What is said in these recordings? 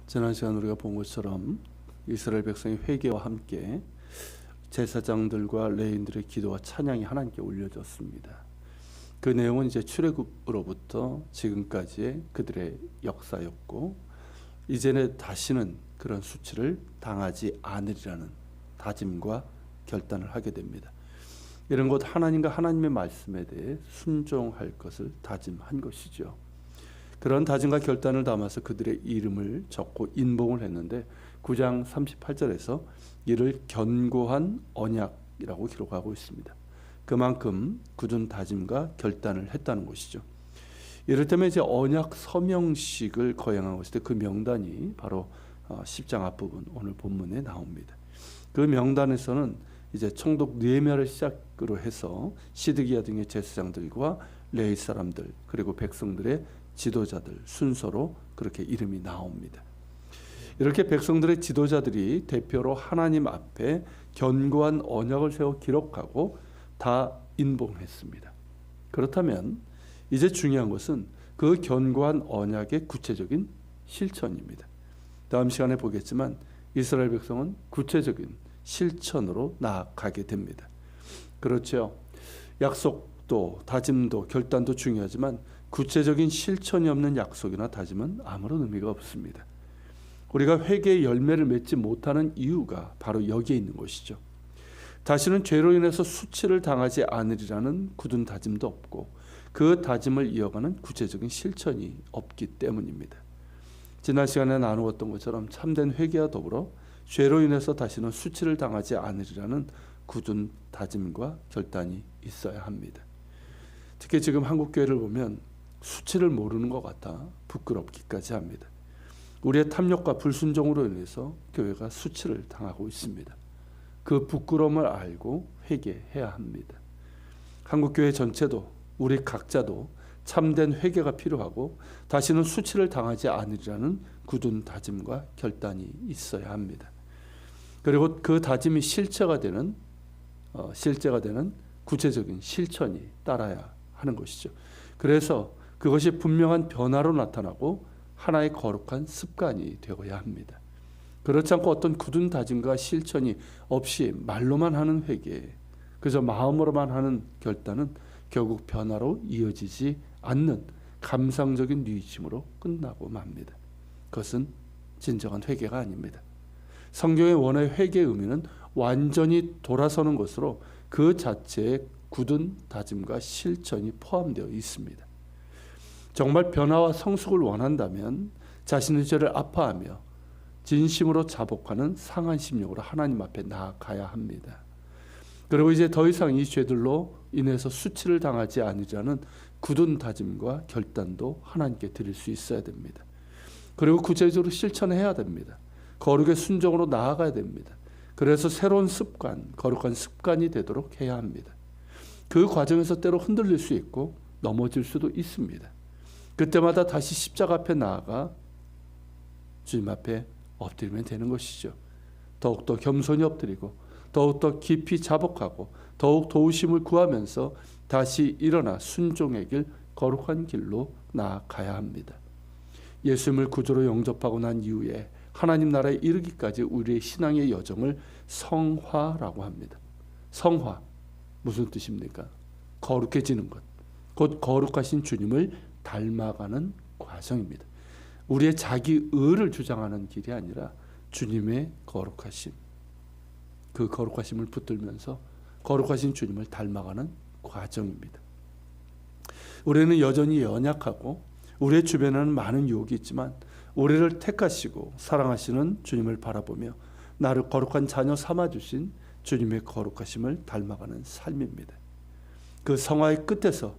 지난 시간 우리가 본 것처럼 이스라엘 백성의 회개와 함께 제사장들과 레위인들의 기도와 찬양이 하나님께 올려졌습니다. 그 내용은 이제 출애굽으로부터 지금까지의 그들의 역사였고, 이제는 다시는 그런 수치를 당하지 않으리라는 다짐과 결단을 하게 됩니다. 이런 것 하나님과 하나님의 말씀에 대해 순종할 것을 다짐한 것이죠. 그런 다짐과 결단을 담아서 그들의 이름을 적고 인봉을 했는데 9장 38절에서 이를 견고한 언약이라고 기록하고 있습니다. 그만큼 굳은 다짐과 결단을 했다는 것이죠. 이를테면 이제 언약 서명식을 거행한 것인데 그 명단이 바로 10장 앞부분 오늘 본문에 나옵니다. 그 명단에서는 이제 총독 느헤미야를 시작으로 해서 시드기야 등의 제사장들과 레위 사람들 그리고 백성들의 지도자들 순서로 그렇게 이름이 나옵니다. 이렇게 백성들의 지도자들이 대표로 하나님 앞에 견고한 언약을 세워 기록하고 다 인봉했습니다. 그렇다면 이제 중요한 것은 그 견고한 언약의 구체적인 실천입니다. 다음 시간에 보겠지만 이스라엘 백성은 구체적인 실천으로 나아가게 됩니다. 그렇죠. 약속도 다짐도 결단도 중요하지만 구체적인 실천이 없는 약속이나 다짐은 아무런 의미가 없습니다. 우리가 회개의 열매를 맺지 못하는 이유가 바로 여기에 있는 것이죠. 다시는 죄로 인해서 수치를 당하지 않으리라는 굳은 다짐도 없고 그 다짐을 이어가는 구체적인 실천이 없기 때문입니다. 지난 시간에 나누었던 것처럼 참된 회개와 더불어 죄로 인해서 다시는 수치를 당하지 않으리라는 굳은 다짐과 결단이 있어야 합니다. 특히 지금 한국교회를 보면 수치를 모르는 것 같아 부끄럽기까지 합니다. 우리의 탐욕과 불순종으로 인해서 교회가 수치를 당하고 있습니다. 그 부끄러움을 알고 회개해야 합니다. 한국교회 전체도 우리 각자도 참된 회개가 필요하고 다시는 수치를 당하지 않으리라는 굳은 다짐과 결단이 있어야 합니다. 그리고 그 다짐이 실제가 되는 구체적인 실천이 따라야 하는 것이죠. 그래서 그것이 분명한 변화로 나타나고 하나의 거룩한 습관이 되어야 합니다. 그렇지 않고 어떤 굳은 다짐과 실천이 없이 말로만 하는 회개, 그저 마음으로만 하는 결단은 결국 변화로 이어지지 않는 감상적인 뉘우침으로 끝나고 맙니다. 그것은 진정한 회개가 아닙니다. 성경의 원의 회개의 의미는 완전히 돌아서는 것으로 그 자체에 굳은 다짐과 실천이 포함되어 있습니다. 정말 변화와 성숙을 원한다면 자신의 죄를 아파하며 진심으로 자복하는 상한 심령으로 하나님 앞에 나아가야 합니다. 그리고 이제 더 이상 이 죄들로 인해서 수치를 당하지 않으려는 굳은 다짐과 결단도 하나님께 드릴 수 있어야 됩니다. 그리고 구체적으로 실천해야 됩니다. 거룩의 순종으로 나아가야 됩니다. 그래서 새로운 습관, 거룩한 습관이 되도록 해야 합니다. 그 과정에서 때로 흔들릴 수 있고 넘어질 수도 있습니다. 그때마다 다시 십자가 앞에 나아가 주님 앞에 엎드리면 되는 것이죠. 더욱더 겸손히 엎드리고 더욱더 깊이 자복하고 더욱 도우심을 구하면서 다시 일어나 순종의 길, 거룩한 길로 나아가야 합니다. 예수님을 구주로 영접하고 난 이후에 하나님 나라에 이르기까지 우리의 신앙의 여정을 성화라고 합니다. 성화, 무슨 뜻입니까? 거룩해지는 것, 곧 거룩하신 주님을 닮아가는 과정입니다. 우리의 자기 의를 주장하는 길이 아니라 주님의 거룩하심, 그 거룩하심을 붙들면서 거룩하신 주님을 닮아가는 과정입니다. 우리는 여전히 연약하고 우리의 주변에는 많은 유혹이 있지만 우리를 택하시고 사랑하시는 주님을 바라보며 나를 거룩한 자녀 삼아주신 주님의 거룩하심을 닮아가는 삶입니다. 그 성화의 끝에서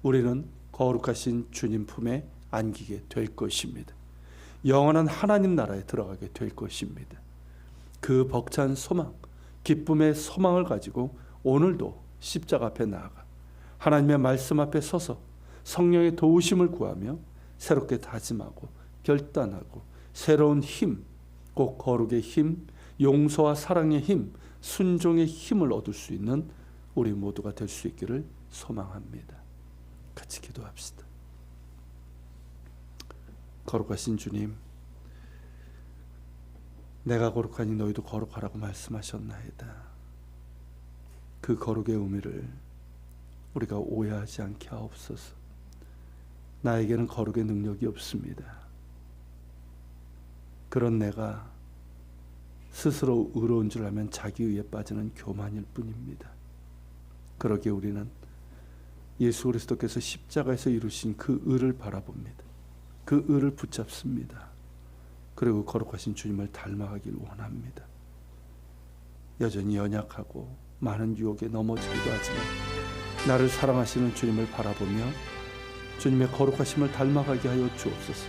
우리는 거룩하신 주님 품에 안기게 될 것입니다. 영원한 하나님 나라에 들어가게 될 것입니다. 그 벅찬 소망, 기쁨의 소망을 가지고 오늘도 십자가 앞에 나아가 하나님의 말씀 앞에 서서 성령의 도우심을 구하며 새롭게 다짐하고 결단하고 새로운 힘, 꼭 거룩의 힘, 용서와 사랑의 힘, 순종의 힘을 얻을 수 있는 우리 모두가 될 수 있기를 소망합니다. 같이 기도합시다. 거룩하신 주님, 내가 거룩하니 너희도 거룩하라고 말씀하셨나이다. 그 거룩의 의미를 우리가 오해하지 않게 하옵소서. 나에게는 거룩의 능력이 없습니다. 그런 내가 스스로 의로운 줄 알면 자기의에 빠지는 교만일 뿐입니다. 그러기에 우리는 예수 그리스도께서 십자가에서 이루신 그 의를 바라봅니다. 그 의를 붙잡습니다. 그리고 거룩하신 주님을 닮아가길 원합니다. 여전히 연약하고 많은 유혹에 넘어지기도 하지만 나를 사랑하시는 주님을 바라보며 주님의 거룩하심을 닮아가게 하여 주옵소서.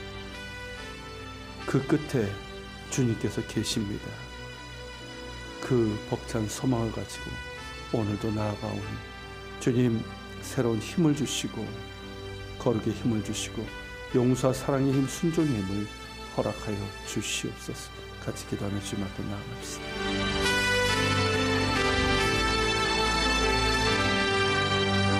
그 끝에 주님께서 계십니다. 그 벅찬 소망을 가지고 오늘도 나아가오니 주님 새로운 힘을 주시고 거룩의 힘을 주시고 용서와 사랑의 힘, 순종의 힘을 허락하여 주시옵소서. 같이 기도하며 주님 앞에 나아갑시다.